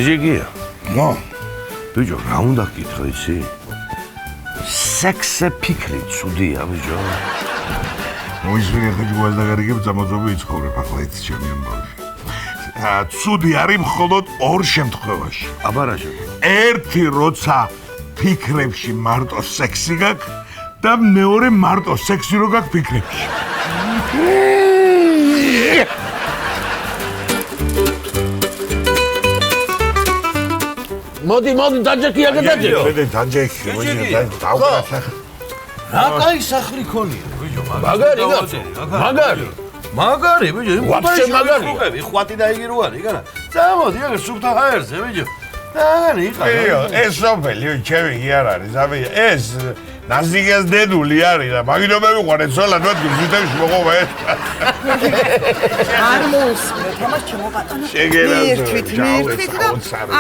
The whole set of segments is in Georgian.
ჟიგია. ნო. ბიჭო, რა უნდა გითხრა იცი? სექსზე ფიქრი ცუდია, ბიჭო. მოისმენე ხაჯი გვალდაგარიგებ ზამაზობი იცხოვრებ ახლა იცი ჩემი ამბავი. ცუდი არის მხოლოდ ორ შემთხვევაში. აბა რა შე? ერთი როცა ფიქრებში მარტო სექსი გაქვს და მეორე მარტო სექსი რო გაქვს ფიქრებში. მოდი, დაჯექი აგა დაჯექი. მე დაჯექი, დავკრა. რა კაი სახლი ქონია, ბიჭო, მაგარი, ბიჭო, ვაფშე მაგარი. ხვატი დაიგი რო არის, იგანა. წამოდი, აგა სუფთა ჰაერზე, ბიჭო. აგარი იყავ. ეს სოფელი, ჩემი კი არ არის, აბია, ეს ნაზიგეს დედული არის და მაგიტომ მე ვიყვარე ცოლად ვადგენ ზიტებში მოყვა ეს. არ მოусმენთ, ამას ჩემო ბატონო. შეგერაზო, მირთვით და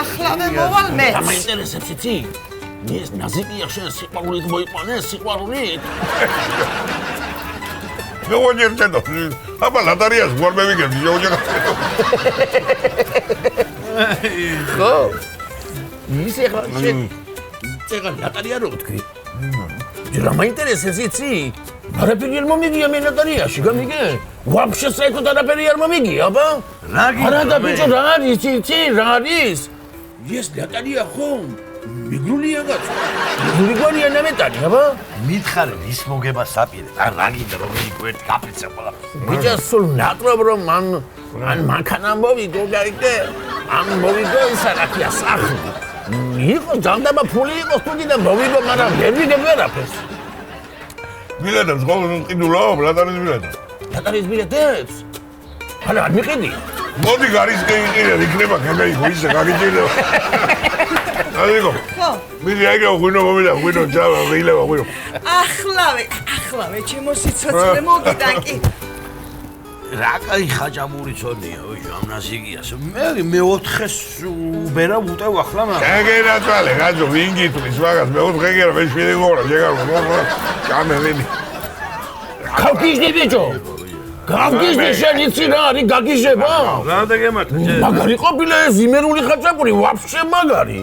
ახლავე მოვალ მეც. მაინტერესებს იცი? ეს ნაზიკია შენ სიყვარულით მოიყვანეს, სიყვარულით? მე ვაჯერდო. აბა ლატარიას გვარ მე ვიგებ, ჯოჯო. ხო. ისე ხარ შენ. წეგა ლატარია რო თქვი. რა მაინტერესებს იცი? არაფერი არ მომიგია მე ლატარიაში, გამიგე? ვაფშე საერთოდ არაფერი არ მომიგია, აბა? რა და ბიჭო რა არის იცი? რა არის? ეს ლატარია ხომ? მიგრულია გაცა. მიგრულია ნამეტარი, აბა? მითხარი ის მოგება საპირე. რა გინდა რომელი გვერდი გაფიცე ყველა. ბიჭო სულ ნატრობ რომ ან მანქანა მოვიდო გაიგე? ან მოვიდო ისარაკია სახლი. იყო ჯანდაბა ფული იყო თუდი და მოვიდო, მაგრამ ვერ ვიგებ ვერაფერს. მილადებს ყოველ ყიდულო, ლატარის მილადებს. ლატარის მილადებს? არა, არ მიყიდი. მოდი გარისკენ იყიდე, იქნება გამეიქო ისე გაგიჭირდება. ალიგო. ხო. მიდი აიგო ღვინო მომიდა, ღვინო ჯავა, ვეილება ღვინო. ახლავე, ჩემო სიცოცხლე მოგიდან კი. რა კაი ხაჭამური ცოდია, ბიჭო, ამ ნაზიგიას. მე 4-ს უბერა ვუტევ ახლა მაგ. შეგენაცვალე, გაძო, ვინ გიტყვის მაგას, მე 4 გერა, მე 7 გორა, შეგარო, ჩამევინი. გავგიჟდი ბიჭო. გავგიჟდი შენ იცი რა არის გაგიჟება? რა და გემართა ჯერ. მაგარი ყოფილა ეს იმერული ხაჭაპური, ვაფშე მაგარი.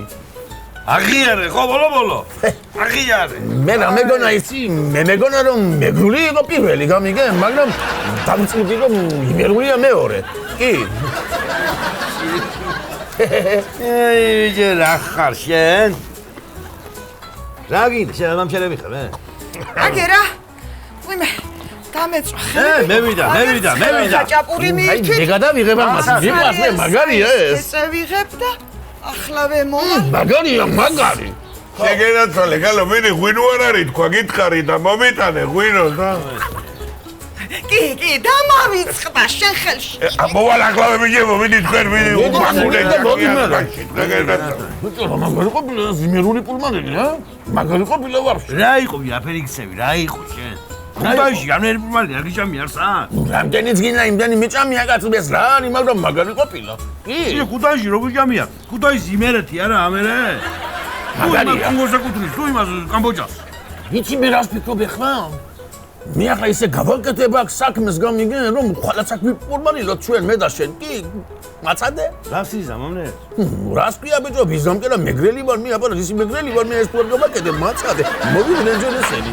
აღიარე, ხო ბოლო. აღიარე. მე რა მეგონა იცი, მე მეგონა რომ მეგრული იყო პირველი, გამიგე, მაგრამ დამწუდი რომ იმერულია მეორე. კი. ბიჭო, რა ხარ შენ? რა გინდა, შენ ამჩერები ხარ, აგერა. ვიმე, დამეწვა ხელი. მე ვიდა. ხაჭაპური მირთვით. მე გადავიღებ ამას, მიყვარს მე მაგარია ეს. ესე ვიღებ და ახლავე მოვალ. მაგარია, მაგარი. შეგენაცვალე, გალო, მიდი ღვინო არ არის, თქვა გითხარი და მომიტანე ღვინოს და. კი, დამავიწყდა შენ ხელში. მოვალ აკლავე მიჯებო, მიდი თქვენ, მიდი მაგული და მოდი მაგარი. შეგენაცვალე. ბიჭო, მაგარი ყოფილა ეს იმერული პულმანელი, ა? მაგარი ყოფილა ვაფშე. რა იყო აფერიქსები, რა იყო შენ? კუდაიში ამერი პულმანი არ გიჭამი არსა? რამდენიც გინდა იმდენი მიჭამია კაცებს რა არის, მაგრამ მაგარი ყოფილა. კი. კუდაიში როგორ გიჭამია? კუდაიში იმერეთი არა, ამერე? მაგარია. კონგოზე კუთვნილ, თუ იმას კამბოჯას. იცი მე რას ვფიქრობ ახლა? მე ახლა ისე გავაკეთებ აქ საქმეს გამიგე, რომ ხვალაც აქ ვიპურმანილოთ ჩვენ მე და შენ. კი, მაცადე? რას იზამ ამნე? რას ქვია ბიჭო, ვიზამ კი და მეგრელი ვარ მე, აბა ისი მეგრელი ვარ მე ეს თუ არ გავაკეთებ, მაცადე. მოვიდნენ ჯონესელი.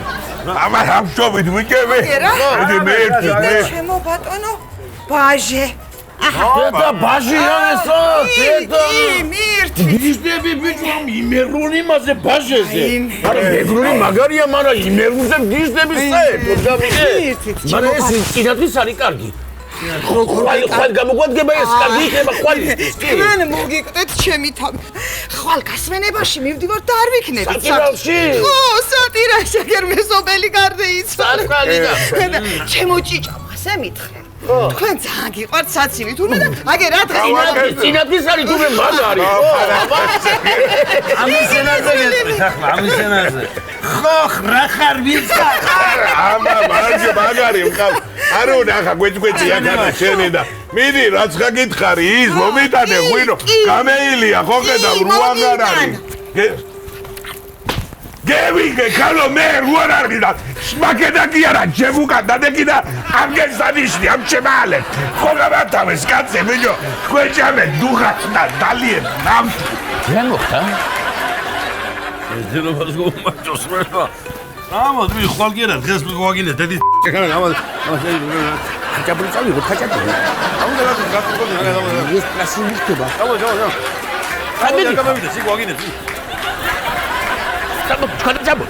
ამა ამშობით ვიკები. მიდი მე ერთი. ჩემო ბატონო, ბაჟე. და ბაჟია ესო, დედა. მირთვით. გიჟდები ბიჭო ამ იმერული მასე ბაჟეზე. არა მეგრული მაგარია, მაგრამ იმერულზე გიჟდები საერთოდ გამიგე. მაგრამ ეს წინათვის არის კარგი. ხვალ გამოგვადგება ეს კარგი იქნება ხვალი. თქვენ მოგიკვდეთ ჩემი თავი. ხვალ გასვენებაში მივდივართ და არ ვიქნებით. სატირაში? ხო, სატირაში, აგერ მეზობელი გარდე იცვალე. ჩემო ჭიჭა, მასე მითხრე. თქვენ ძალიან გიყვართ საცივი თურმე და აგერ რა დღეს წინათვის არის თურმე მაგარი. ამისენაზე გეტყვით ახლა, ამისენაზე. ხო, რა ხარ ვიცა? ამა მაგარი მყავს. არ უნდა ახლა გვეჭგვეჭი აქადა შენი და მიდი რაც გაგითხარი ის მომიტანე ღვინო. გამეილია ხო ხედავ რო აღარ არის. გევიგე ქალო მე რუარ არგიდა სმაკედა კი არა ჯებუკა დადეკიდა ამგესანიშნი ამ ჩემალე ხოგავათავეს კაცე ბიჭო ხვეჭამე დუღაცა დალიე ნამ რა მოხდა? ძილობას გომაჭოს რა. ამოდ მე ხვალ გერა დღეს მოვაგინე დედი ამოდ ხაჭაპური წავიღო ხაჭაპური. ამოდ რა გასწორდი რა გამო. ეს კლასი მიხდება. ამოდ ამოდ გამოვიდა სი გოგინე სი. 잡어.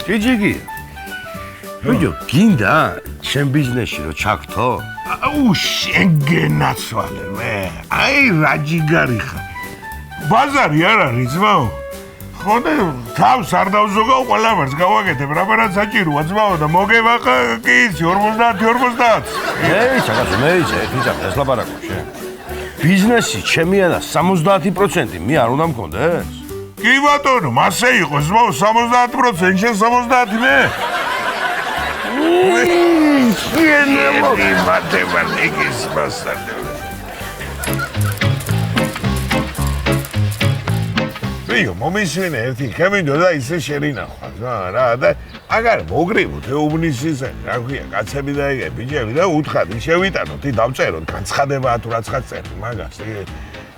ჯიჯიგი. ბიჭო, გინდა შენ ბიზნესში რო ჩაგთო? აუ შენგენაცვალე მე აი რა ჯიგარი ხარ ბაზარი არ არის ძმაო ხოდე თავს არ დავზოგავ ყველაფერს გავაკეთებ რაბარად საჭიროა ძმაო და მოგევახა კი 50 მეიჭე თიჭა ეს ლაპარაკო შენ ბიზნესი ჩემიანა 70% მე არ უნდა მქონდეს კი ბატონო მასე იყო ძმაო 70% შენ 70 მე შენ მათემატიკის მასწავლებელი ვიო მომისვენე ერთი კემინდო და ისე შერინახვა რა და აგარ მოგრიბოთ ეუბნის ისე რა ქვია კაცები და ეგ ბიჭები და უთხარი შევიტანოთ დავწეროთ განცხადება თუ რაცხაც წერთ მაგას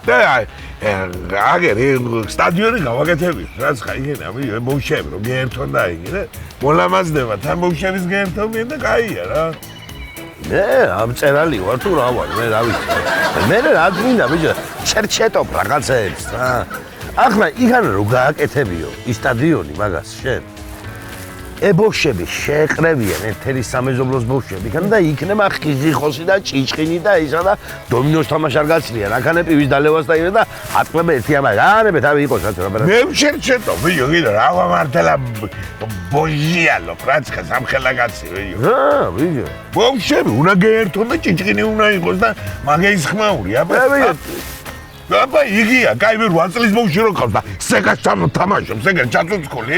და აგერ სტადიონი გავაკეთებთ რაც ხაიგენა ვიო მოუშევი რომ გერთონ და იგი და მოლამაზდება თან მოუშევის გერთობიან და კაია რა მე ამ წერალი ვარ თუ რა ვარ მე რა ვიცი მე რა გვინდა ბიჭო ჩერჩეტობ რაღაცებს რა ახლა იქან რო გააკეთებიო ის სტადიონი მაგას შენ ებოშები შეყრებიან ეთერი სამეზობლოს ბოშები იქან და იქნება ხიზიხოსი და ჭიჭყინი და ისა და დომინოს თამაში არ გაცლიან აქანე პივის დალევას და ირა და ატყლება ერთი ამას განებეთ ავი იყოს რაც რა მე ჩერჩეტო ვიო გიდა რა ვამართლა ბოჟიალო რაც სამხელა კაცი ვიო რა ვიო ბოშები უნდა გეერთონ და ჭიჭყინი უნდა იყოს და მაგის ხმაური აბა აბა იგია, კაი მე 8 წლის ბავშვი რო ყავს და სეგას თამაშობს, ეგრე ჩაწუწკული.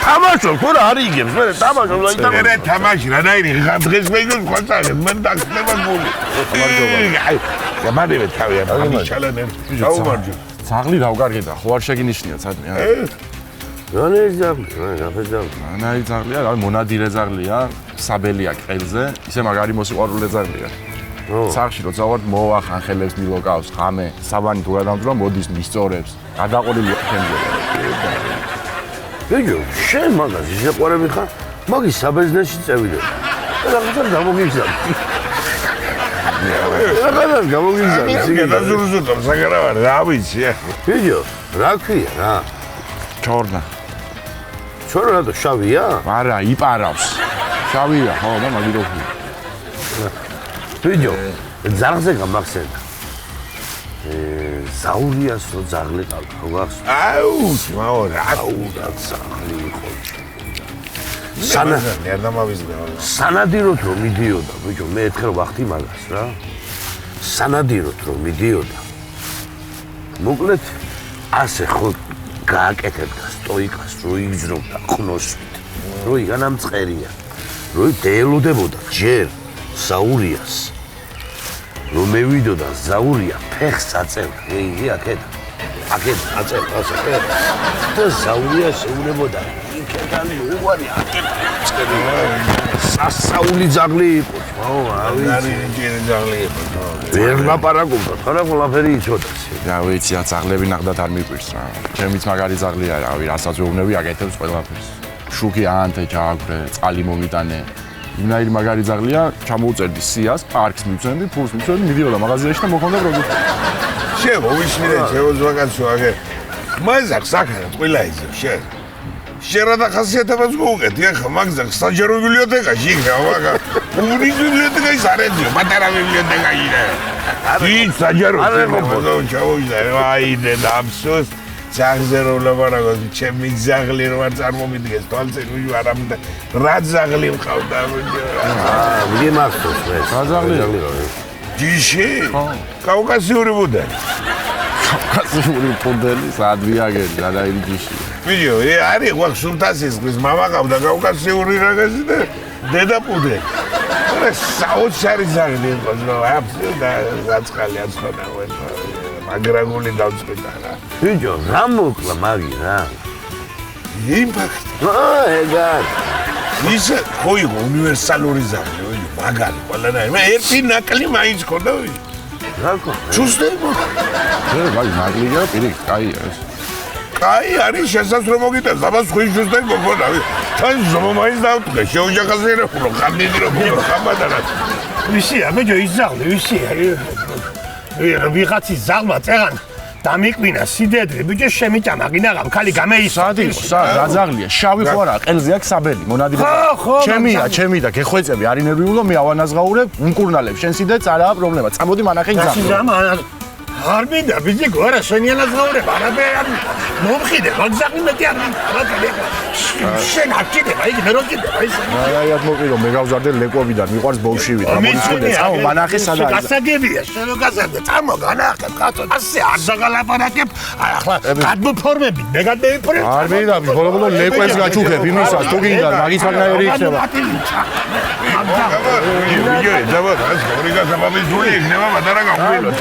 თამაშობს, ხო რა არ იგებს, მე თამაშობს და იტანო. მე თამაში რანაირი დღეს მეიგოს ხოცაღე, მე დაგხდება გული. გამარჯობა თავი ამ ჩალენე. საუბარჯო. ძაღლი დავკარგედა, ხო არ შეგინიშნია სადმე? რანაირი ძაღლი, ძაღლი. რანაირი ძაღლია, რა მონადირე ძაღლია, საბელია ყელზე, ისე მაგარი მოსიყვარულე ძაღლია. სახში როცა ვარ მოვახანხელებს მილოკავს ხამე საბანი თუ გადამდრა მოდის მისწორებს გადაყოლილი ხემზე ბიჭო შენ მაგას შეყვარები ხარ მაგის საბიზნესში წევიდე რაღაცა გამოგიგზავნა რაღაცა გამოგიგზავნა სიგა დაზურზუტო საგარავარ რა ვიცი ბიჭო რა ქვია რა ჩორნა ჩორნა და შავია არა იპარავს შავია ხო და მაგიროფი ბიჭო ძაღლზე გამახსენდა ზაურიას რო ძაღლი ყავდა ხო გახსოვს აუ მაო რა ძაღლი იყო არ დამავიზნე სანადიროთ რომ მიდიოდა ბიჭო მე ერთხელ ვახტი მაგას რა სანადიროთ რომ მიდიოდა მოკლედ ასე ხო გააკეთებდა სტოიკას რო იგზნობდა ყნოსვით რო იგანა მწყერია რო დაელოდებოდა ჯერ ზაურიას რომ მევიდოდა ზაურია ფეხს აწევდა იგი აქეთ აწევდა ასე და ზაურია შეუნებოდა იქიდან უარი აქეთ სასაული ძაღლი იყო ხო არის ინჯინერი ძაღლი იყო ვერ ლაპარაკობდა ხარა ყველაფერი იცოდა რა ვიცი ძაღლები ნახდათ არ მიყვირს რა ჩემიც მაგარი ძაღლია რავი რასაც ვეუბნები აკეთებს ყველაფერს შუქი ანთე ჩააგვრე წყალი მომიტანე ინაირი მაგარი ძაღლია, ჩამოუწერდი სიას, პარკს მივცემდი, ფულს მივცემდი, მიდიოდა მაღაზიაში და მოხონდა პროდუქტი. შევისმინე, შევძვაგაცო აგერ. მაგზაკ საქარა ყველა იზევ, შენ. შენ რა დახასიათებას გუყეთი, ახლა მაგზაკ საჯარო ბიბლიოთეკაში იქნება, მაგა. უნი ბიბლიოთეკაში არ ეძიო, პატარა ბიბლიოთეკაში რა. ის საჯარო ჩავიდა, აი და აფსოს. ძაღლზე რომ ლაპარაკობ, ჩემი ძაღლი რო არ წარმომიდგეს თვალწინ ვიო არამდა რა ძაღლი მყავდა ბიჭო. ვიგი მახსოვს ეს. რა ძაღლი? ჯიში? კავკასიური ბუდელი. კავკასიური ბუდელი, სადვიაგელი, რანაირი ჯიში. ბიჭო, არის გვაქვს სულთასის გზის მამა ყავდა კავკასიური რაღაცი და დედა ბუდელი. არა საოცარი ზაღლი იყო ნო აბსოლუტა გაწყალი აცხონა მაგრაგული დავწყვიტა რა ბიჭო რა მოკლა მაგი რა იმპაქტი ეგარ ისე ხო იყო უნივერსალური ზაღლი მაგარი ყველანაირი მე ერთი ნაკლი მაინც ხოდა რა ხო ჩუსტერი მაგ მაგლია პირიქით კაია ეს კაი არის შესაძლო მოგიტანს აბა სხვის ჩუსტერი მოგონა თან ზომო მაინც დავტყე შეუჯახაზერებულო ხანდიდირო ხამადარა ვისია ბიჭო ის ზაღლი ვისია ვიღაცი ზაღმა წერან დამიკვინა სიდედრე ბიჭო შემიჭამაგინა ხალი გამეისა რა ზაღლია შავი ხო არა ყელზე აქვს საბელი მონადირე ჩემია და გეხვეწები არ ინერვიულო მე ავანაზღაურებ უმკურნალებ შენ სიდედრს არაა პრობლემა წამოდი მანახე ზაღლი არ მინდა ბიჭო არა შენი ანაზღაურება არაფერი მომხიდე მაგზაღი მეტი არ მინდა შენ აკიდება იგი მე რო კიდება ის რაიად მოკიდო მე გავზარდე ლეკვობიდან მიყვარს ბოლშივი და მოიწოდე წამო მანახე სადა არის გასაგებია შენ გასაგებია წამო განახე კაცო ასე არ ზაგალაპარაკებ ახლა გადმოფორმები მე გადმეიფრე არ მინდა ბოლო ლეკვებს გაჩუქებ იმისას თუ გინდა მაგის მაგნაირი იქნება ვიდეო დავა ეს გორიგა საბამის ძული იქნება მადარა გაღვივლო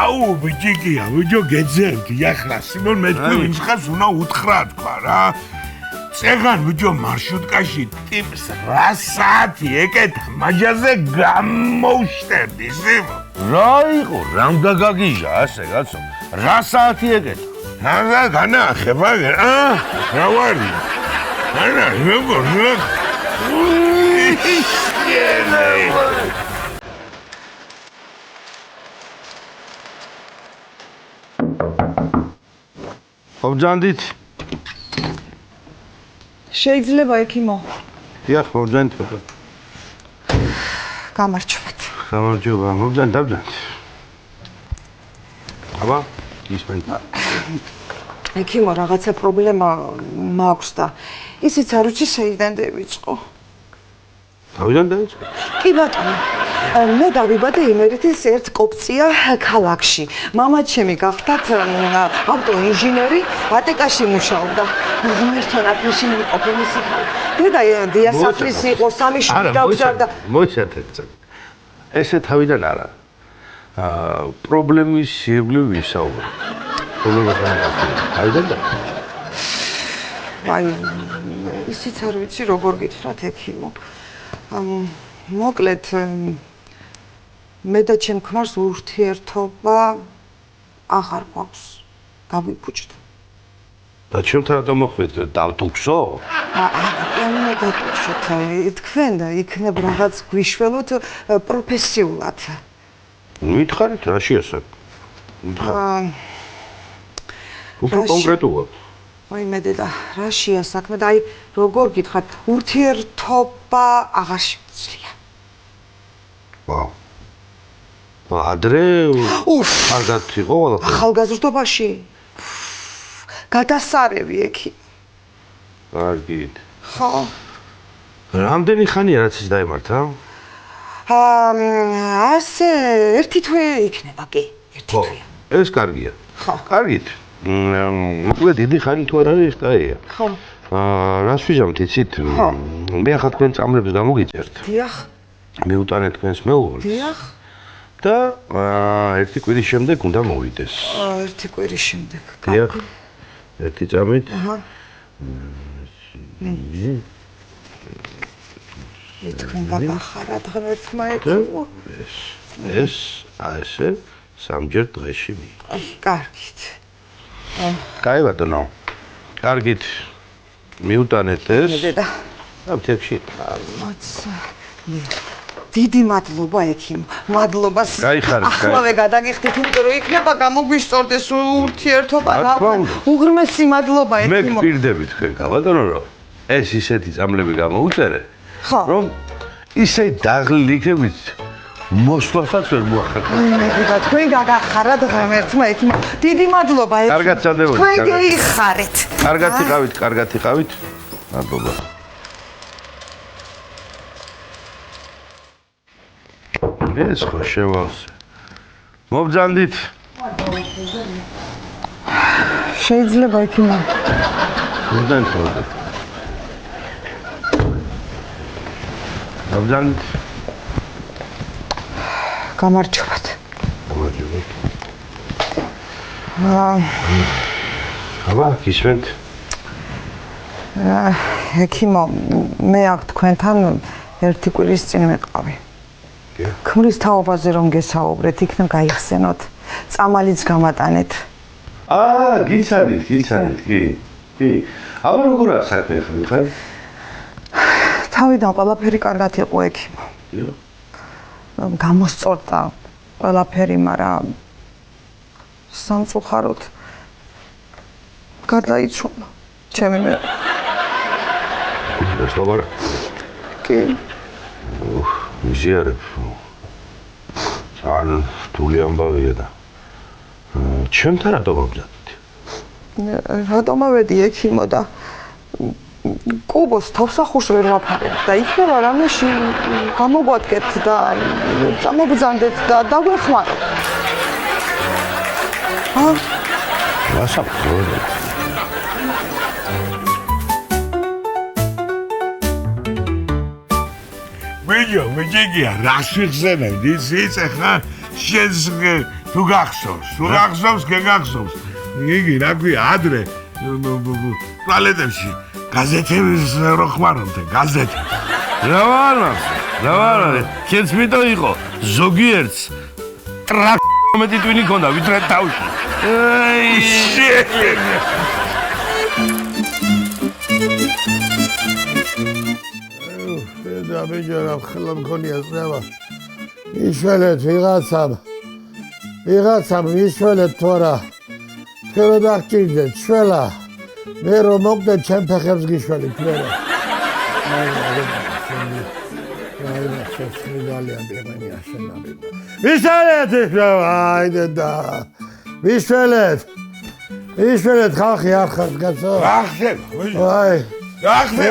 აუ ბიჭიკია ბიჭო გეძებდი ახლა სიმონ მე თქვი ვინც ხარს უნდა უთხრა თქვა რა წეგან ბიჭო მარშრუტკაში ტიპს რა საათი ეკეთა მაჯაზე გამოვშტერდი სიმონ რა იყო რამ დაგაგიჟა ასე კაცო რა საათი ეკეთა რა განახე ბაგერ რა ვარი ანა როგორ მობძანდით შეიძლება ექიმო დიახ მობძანდით გამარჯობათ გამარჯობა მობძანდ დავძანდ აბა ისმენ ექიმო რაღაცა პრობლემა მაქვს და ისიც არ ვიცი საიდან დავიწყო თავიდან დაიწყო კი ბატონო მე დავიბადე იმერეთის ერთ კოპწია ქალაქში. მამა ჩემი გახდათ ავტოინჟინერი, ატეკაში მუშაობდა. ღმერთთან აფრიში მიყოფი მისი ხალხი. დედა დიასაფრის იყო, სამი შვილი დაგზარდა. მოიცადეთ. ესე თავიდან არა. პრობლემის ირგვლივ ვისაუბრე. პრობლემა თავიდან და აი ისიც არ ვიცი როგორ გითხრათ ექიმო. მოკლედ მე და ჩემ ქმარს ურთიერთობა აღარ გვაქვს. გავიფუჭდა. და ჩემთან რატომ მოხვედრით? დავთუქსო? მე დავთუქშოთ. თქვენ იქნებ რაღაც გვიშველოთ პროფესიულად. მითხარით რა შეასაკ? უფრო კონკრეტულად. აი მე და რა შეასაქმე და აი როგორ გითხრათ ურთიერთობა აღარ შეგვიძლია. ვაუ. ადრე კარგად იყო ყველაფერი. ახალგაზრდობაში გადასარევი ექი. კარგით. ხო. რამდენი ხანია რაც ის დაემართა? ასე ერთი თვე იქნება კი, ერთი თვე. ეს კარგია. ხო. კარგით. მოკლედ დიდი ხანი თუ არ არის, კაია. ხო. რას ვიჟამთ იცით? მე ახლა თქვენ წამლებს გამოგიწერთ. დიახ. მეუტანე თქვენს მეუღლეს. დიახ. და ერთი კვირის შემდეგ უნდა მოვიდეს. ერთი კვირის შემდეგ. დიახ. ერთი წამით. აჰა. მე თქვენ გაგახარათ ღმერთმა ექიმო. ეს ასე სამჯერ დღეში მი. კარგით. კაი ბატონო. კარგით. მიუტანეთ ეს. მე დედა. აფთიაქში. მაცა. დიდი მადლობა ექიმო. მადლობას. გაიხარეთ, ახლავე გადაგიხდით, იმიტომ რომ იქნება გამოგვისწორდეს ურთიერთობა. რა თქმა უნდა. უღრმესი მადლობა მე ექიმო. გპირდები თქვენ ბატონო რომ ეს ისეთი წამლები გამოუწერე. ხო. რომ ისე დაღლილი იქნებით მოსვლასაც ვერ მოახერხებთ. მე დედა თქვენ გაგახარათ ღმერთმა ექიმო. დიდი მადლობა ექიმო. კარგად წადებოდი. თქვენ გეიხარეთ. კარგად იყავით, კარგად იყავით. მადლობა. ეს ხო შევავსე. მობძანდით. შეიძლება ექიმო. მობძანდით. აბზანით. გამარჯობათ. გამარჯობა. აბა, გისმენთ? ექიმო, მე აქ თქვენთან ერთი კვირის წინ მეყავი. ქმრის თაობაზე რომ გესაუბრეთ, იქნებ გაიხსენოთ. წამალიც გამატანეთ. გიცანით, კი. აბა როგორ საქმე ხარ? თავიდან ყველაფერი კარგად იყო ექიმო. გამოსწორდა ყველაფერი, მაგრამ სამწუხაროდ გარდაიცვალა ჩემი მე. სლოვარა. კი. მიზიარებ. ძალიან რთული ამბავია და ჩემთან რატომ მომზადეთ? რატომ ავედი ექიმო და კუბოს თავსახურს ვერ ვაფარებ და იქნება რამეში გამოგვადგეთ და წამოგზანდეთ და დაგვეხმაროთ. გასაფრთხო. მეჯიგია რას ვიხსენებ ის ახლა შენს თუ გახსოვს გეგახსოვს იგი რა ქვია ადრე ტუალეტებში გაზეთების რო ხმარობდნენ გაზეთი რა ვარ ქენც მიტო იყო ზოგიერთს ტრაკმეტი ტვინი ქონდა ვიდრე თავში და ბიჭარა ხელა მქონია წნევა იშველეთ ვიღაცამ იშველეთ თორა თქვენ დაგჭირდეთ შველა მე რომ მოგდეთ ჩემ ფეხებს გიშველით მე ვიშველეთ ხალხი არ ხართ კაცო აი ახლა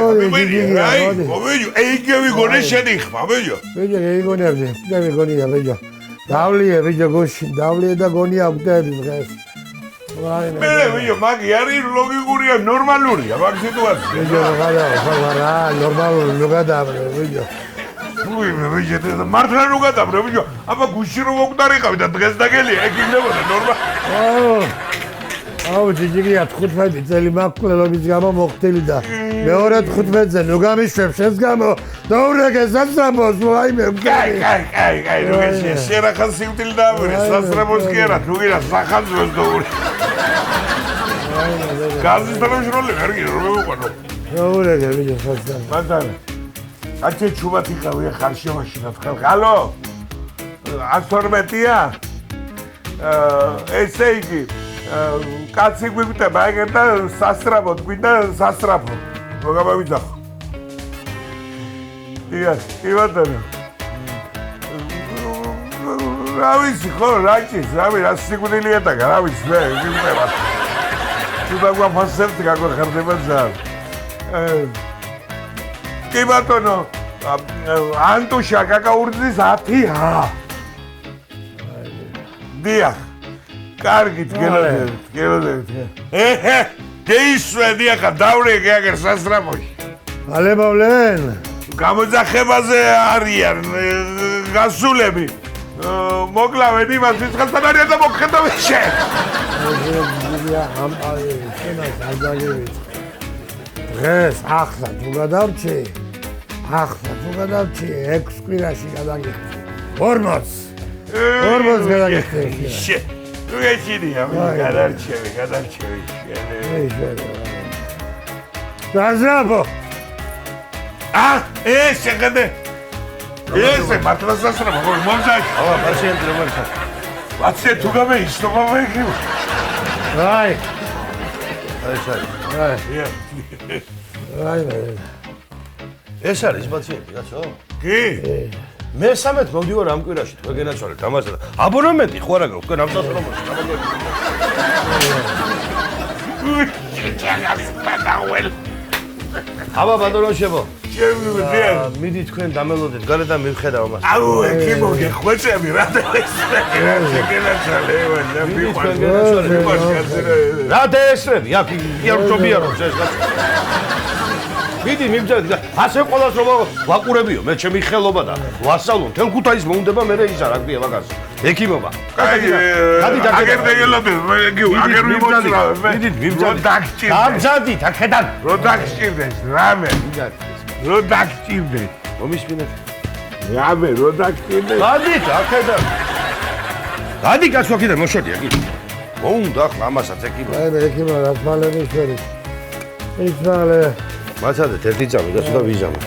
ეიგები გონე შენი ხმა ბიჭო ეიგონები ბიჭო დავლია ბიჭო გოში დავლია და გონია უტები დღეს მე ბიჭო მაგი არის ლოგიკურია ნორმალურია მაგ სიტუაცია ბიჭო რა ნორმალური ნუგადაბრე ბიჭო ბიჭო მართლა ნუგადაბრე ბიჭო აბა გუში რომ მოგდარიყავი და დღეს დაგელია ეგ იქნებოდა ნორმალი აუ ჯიჯიგია 15 წელი მაქვს გამო მოხდილი და მეორე 15-ზე ნუ გამიშვებ შენს გამო დაურეგე სასწრაფოს ვაიმე კაი როგორია შენ ახალ სიუტილი დავირე სასწრაფოს კი არა თუ გირა სახანძროს დაურე გაზის დამშროლი ვერ გირო მეუყვანო დაურეგე ბიჭო სასწრაფო მანდანა აჩე ჩუბათი ყავია ხარში მაშინად ხარ ალო 112-ია ესე იგი კაცი გვიგვიტება ეგერ და სასწრაფოდ გვინდა სასწრაფო მოგაბავიძახო კი ბატონო რა ვიცი ხო რაჭის რა სიკვდილია და რა ვიცი მე გვიგვიტება თუ დაგვაფასებთ გაგვეხარდება ძალიან კი ბატონო ანტუშა კაკაურძის 10-ა დიახ კარგით გელოდებით გეისვედი ახლა დავრეგე აგერ სასწრაფოში ალებავლენ გამოძახებაზე არიან გასულები მოკლავენ იმას ვიწყალთან არიან და მოგხედავენ შენ დღეს ახლა თუ გადავრჩი 6 კვირაში გადაგიხდი 40 გადაგიხდი ვეჭირია გადარჩევი გაზრაბო ესე გადე ესე მართლა სასწრაფო მომზადე პაციენტი როგორ ხარ? პაციენტი თუ გამეისნობა მეკი აი ეს არის პაციენტი კაცო? კი მე 13 მოვდივარ ამ კვირაში თქვენ გენაცვალეთ ამაზე და აბონემენტი ხო არა გაქვს თქვენ ამ სასწრაფოში აბა ბატონო შებო მიდი თქვენ დამელოდეთ გარე და მივხედავ მას აუ ექიმო გეხვეწები რა და ეს გენაცვალე რა დაესრები აქ იარჯობია რომ ეს მიდი მიბძანეთ. ასე ყოველას რომ ვაყურებიო, მე ჩემი ხელობა და ვასწავლო. მთელ ქუთაისს მოუნდება მე ისა რა ქვია მაგას. ექიმობა. გადი დაგერდეგელობი, აგერ ვიმოწრავ. მიდი მიბძანეთ. დაგჭირდეს. დამძადით აქედან. რო დაგჭირდეს, რამე. რო დაგჭირდეს. მომისმინეთ. რამე, რო დაგჭირდეს. გადით აქედან. გადი კაცო აქედან მოშოდია კი. მოუნდა ახლა ამასაც ექიმობა. აი მე ექიმა რა თვალები შევი. ისმალე. მაცადეთ ერთი წამი და ცოტა ვიზამო.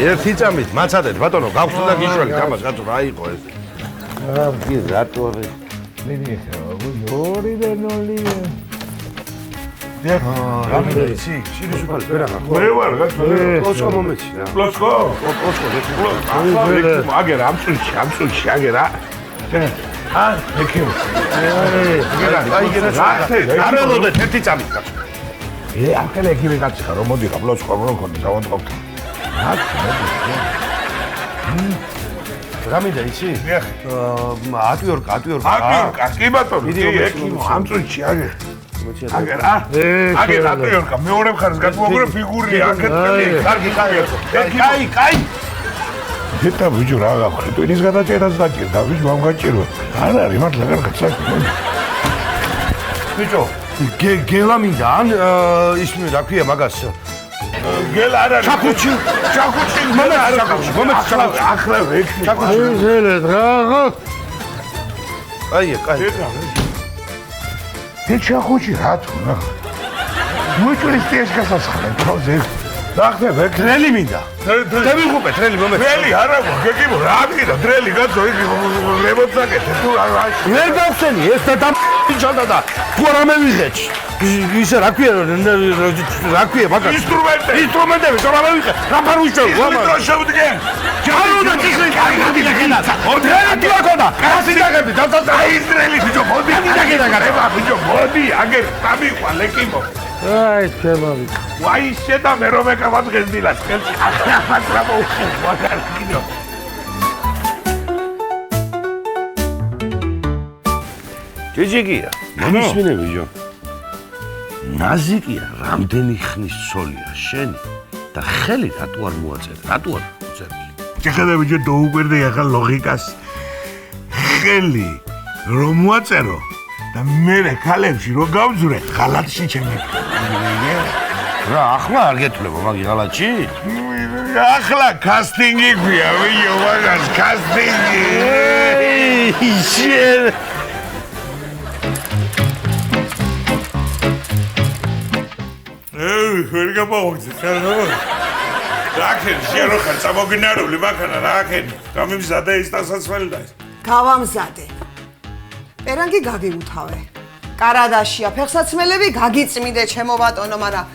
ერთი წამით მაცადეთ ბატონო, გავხსნა და გიშველი, გამას კაცო რა იყო ეს? კი რატო არის? ორი დენოლი. რამე იცი? შირის უფალი ვერაღა. მე ვარ კაცო. პლოსკო მომეცი რა. პლოსკო. პლოსკო. აგერ ამ წუთში აგერა. ექიმ. აი გარელოდეთ ერთი წამით კაცო. ახლა ექიმი კაცი ხარ, რომ მოდი პლოსკო რომ კონდა დავანტყობ. რამინდა იცი? ატვიორკა. კი ბატონო, ექიმ ამ წუთში აგერ. აგერ ატვიორკა, მეორე მხარეს გადმოგვირე ფიგურია, აქეთ. კაი. ეტა ბიჭო რა გაქვს? ტვინის გადაჭერას დაჭირდა, ბიჭო ამ გაჭირო. არ არის მართლა კარგად საქმე. ბიჭო, გელა მინდა ან ისმე რა ქვია მაგას? გელა არ არის. ჩაკუჩი. მომეც ახლა ვექნი. ჟელეთ რა. აი. ჩაკუჩი რა თუ რა. მოიწვის ტიეს გასასხლე, თოზე. ახლა ვექნი. დრელი მინდა. დავიღუპე დრელი მომეც. დრელი არა გეკიბო რა მინდა დრელი გაწო იქ რემონტსაკეთე თუ რა ვერ გავხსენი ეს და ჩანდა და თუ არ ამევიღეთ. ისე რა ქვია მაგას? ინსტრუმენტები თუ არ ამევიღეთ. რა ფარუშევ? რა შევდგე? ჯარო და ჭიქრი გაიგდი და მოდი აქოდა. კაცი დაგები აი ისრაელი ბიჭო მოდი დაგება ბიჭო მოდი აგერ დამიყვა ლეკიმო აი შემოვი. ვაი შედა მე რომ ეკავადგეს დილას ხელში ახლა მოუხენ ვაგარ კიდო ჯიჯიგია მომისმინე ბიჭო ნაზიკია რამდენი ხნის ცოლია შენი და ხელი რატო არ მოაწერე რატო არ მოწერილი შეხედე ბიჭო დაუკვირდი ახლა ლოგიკას ხელი რომ მოაწერო და მე ქალებში რო გავძურე ღალატში ჩემი რა ახლა არ გეთვლება მაგი ღალატში ახლა კასტინგი ქვია ვიო მაგას კასტინგი შენ ვერ გამოვაგზე ხარო რაკენ შენ რო ხარ წამოგინარული მაქანა რაკენ გამიმზადე ის დასასველი და გავამზადე პერანგი გაგიუთავე კარადაშია ფეხსაცმელები გაგიწმიდე ჩემო ბატონო მაგრამ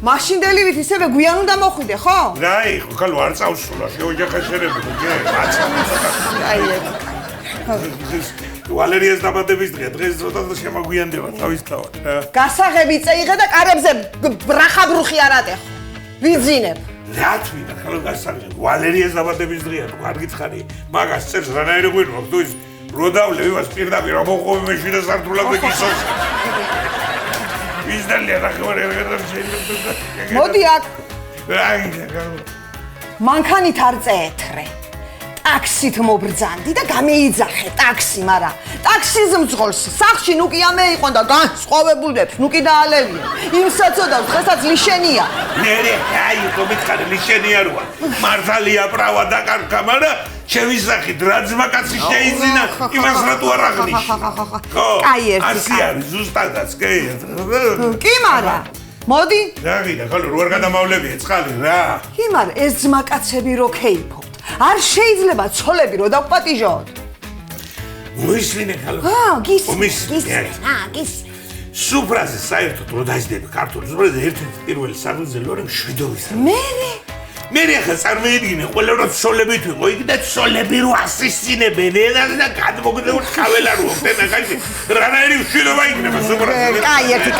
მაშინდელივით ისევე გვიან უნდა მოხვიდე ხო? რა იყო ხალ არ წავსულა შეოჯახა შენები გე აი ვალერიას დაბადების დღეა დღეს როდესაც შემოგვიანდება თავის თავად გასაღები წეიღე და კარებზე ბრახაბრუხი არ ატეხო ვიძინებ რა თვითონ ხალ გასაღები ვალერიას დაბადების დღეა თუ არ გითხარი მაგას წერს რანაირი გვინო თუ ის როდავლე ვას პირდაპირ რა მოყოვი მე შიდა სართულამდე გისოს ვიზდალია რა ხوارე მოდი აქ მანქანით არ წეეთრე ტაქსით მობრძანდი და გამეიძახე ტაქსი მაგრამ ტაქსის მძღოლს სახში ნუ კი ამეიყონ და განსხვავებულებს ნუ კი დაალევია იმ საწოდავს დღესაც ლიშენია მე აი კომიტყარი ლიშენია როა მართალია პრავა დაკარგა მაგრამ შევისახით რა ძმაკაცი შეიძინა იმას რატო არ აღნიშნე ხო კაი ერთი ასე არის ზუსტადაც კი მარა მოდი რა გიდა ხალ რო არ გადამავლებია წყალი რა კი მარა ეს ძმაკაცები რო ქეიფობთ არ შეიძლება ცოლები რო დაგვპატიჟოთ მოისმინე ხალ გისმენ სუფრაზე საერთოდ რო დაждები ქართულ სუფრაზე ერთ-ერთი პირველი საგრძელო რომ შვიდოვის მე მე ახლა წარმოიდგინე ყველა რო ცოლებით ვიყო იქ და ცოლები რო ასისინებენ ენას და გადმოგდეულ ხაველა რო ხდენ ახლა რანაირი უშვილობა იქნება სუპრასი კაი ერთი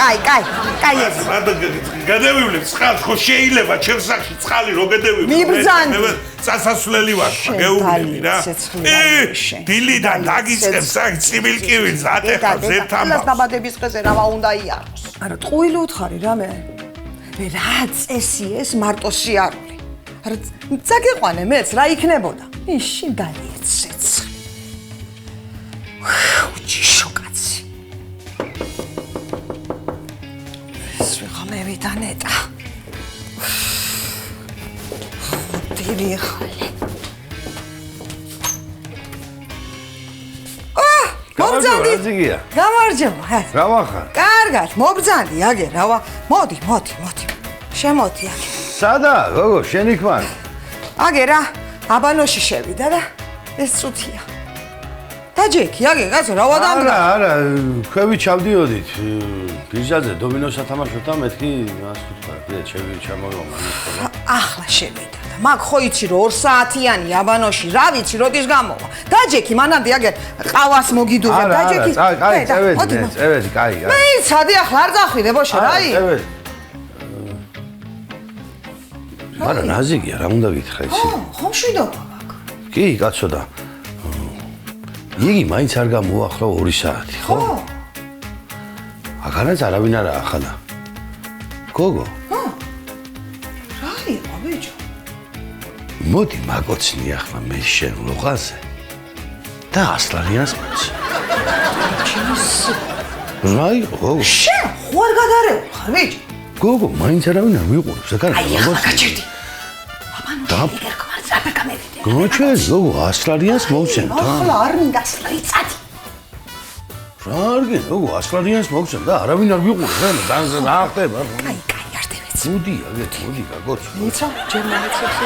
კაი ერთი გადავივლებ წყალს ხო შეიძლება ჩემს სახში წყალი რო გადავივლებ მიბრძანდი. წასასვლელი ვარ გეუბნები რა დილიდან დაგიწყებს აქ წიბილკივილს ატეხავს ერთ ამბავს ყველას დაბადების დღეზე რა უნდა იაროს არა ტყუილი უთხარი რამე რა წესი ეს მარტო სიარული არა წაგიყვანე მეც რა იქნებოდა შინ დაიეცეც უჩიშო კაცი ეს ვიღამევიდა ნეტა დივი ხალე მობძანდი რაზიგია გამარჯობა რა ვახარ კარგად მობძანდი აგე რავა მოდი შემოდი აგე სადა გოგო შენ იქ მან აგე რა აბანოში შევიდა და ეს წუთია დაჯექი აგე კაცო რა ვადამრა არა ქვევი ჩავდიოდით ბიჟაზე დომინოს ათამაშოთ და მეთქი მას ვთქვა კიდე ჩამოვიმა ახლა შევიდა და მაგ ხო იცი რომ 2 საათიანი აბანოში რა ვიცი როდის გამოვა დაჯექი მანამდე აგე ყავას მოგიდურე დაჯექი კაი წევედი კაი მე იცადი ახლა არ წახვიდე ბოშა რაი მაგრამ ნაზიგია რა უნდა გითხრა ისი ხო მშვიდობა მაგ კი კაცო და იგი მაინც არ გამოახლა 2 საათი ხო აღარაც არავინ არა ახლა გოგო რა იყო ბიჭო მოდი მაგოცნი ახლა მე შენ ლოყაზე და 100 ლარიანს მოც რა იყო გოგო შენ ხო არ გადარევ ხარ ბიჭო გოგო მაინც არავინ არ ვიყურებს აკარ აი ახლა გაჩერდი აბანო იგერკმარს აბა გამევიდე გოჩეს გოგო 100 ლარიანს მოვცემ და ახლა არ მინდა იცადი რა არგენ გოგო 100 ლარიანს მოვცემ და არავინ არ ვიყურებს რა და ხდება კაი არ დევეცი მოდი მოდი გაგოც იცო ჯერ მომეცებს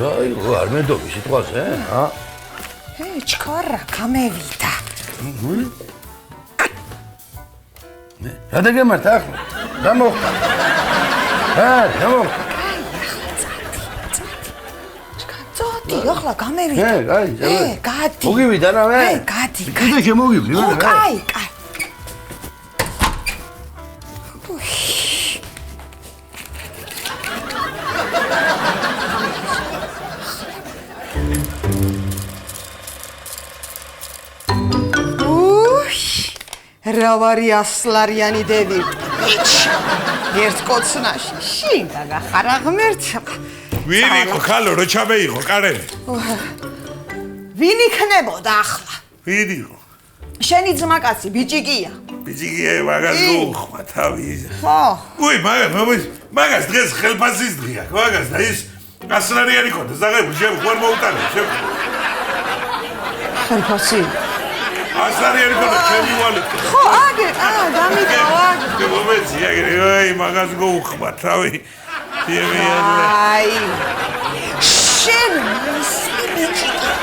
რა იყო არ მედობი სიტყვაზე ჩქარა გამევიდა რა დაგემართა ახლა რა მოხდა რა მოხდა წოდი ახლა გამევიდა გადი მოგივიდა რა მე გადი კიდე შემოგივდი რა კაი რა ვარი 100 ლარიანი დევი ერთ კოცნაში შინ გახარა ღმერთმა ვინ იყო ხალო რო ჩამეიღო კარელი ვინ იქნებოდა ახლა ვინ იყო შენი ძმაკაცი ბიჭიკია ბიჭიკია მაგას უხმა თავი ხო უი მაგას დღეს ხელფასის დღეა მაგას და ის 100 ლარიანი ქონდა ზაღები შენ ხوار მოუტანე შენ ხელფასი 100 ლარიანი ქონდა ჩემი ვალეთ ხო აგე დამიკავა მე მომეცი აგე აი მაგას უხმა თავი აი შენ ბიჭიკია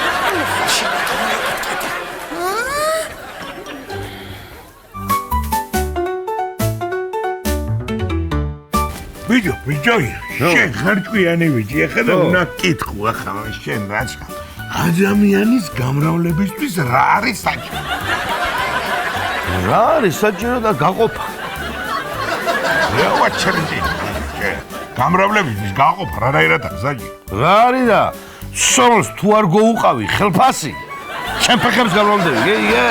ბიჭო შენ ხარჭვიანი ბიჭი ახლა და უნდა კითხო ახლა შენ რაც ადამიანის გამრავლებისთვის რა არის საჭირო რა არის საჭირო და გაყოფა რა ვაჩერდი გამრავლებისთვის გაყოფა რანაირად არის საჭირო რა არის და სოლს თუ არ გოუყავი ხელფასი ჩემ ფეხებს გამრავლდები გე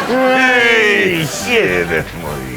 ეი შენ მოი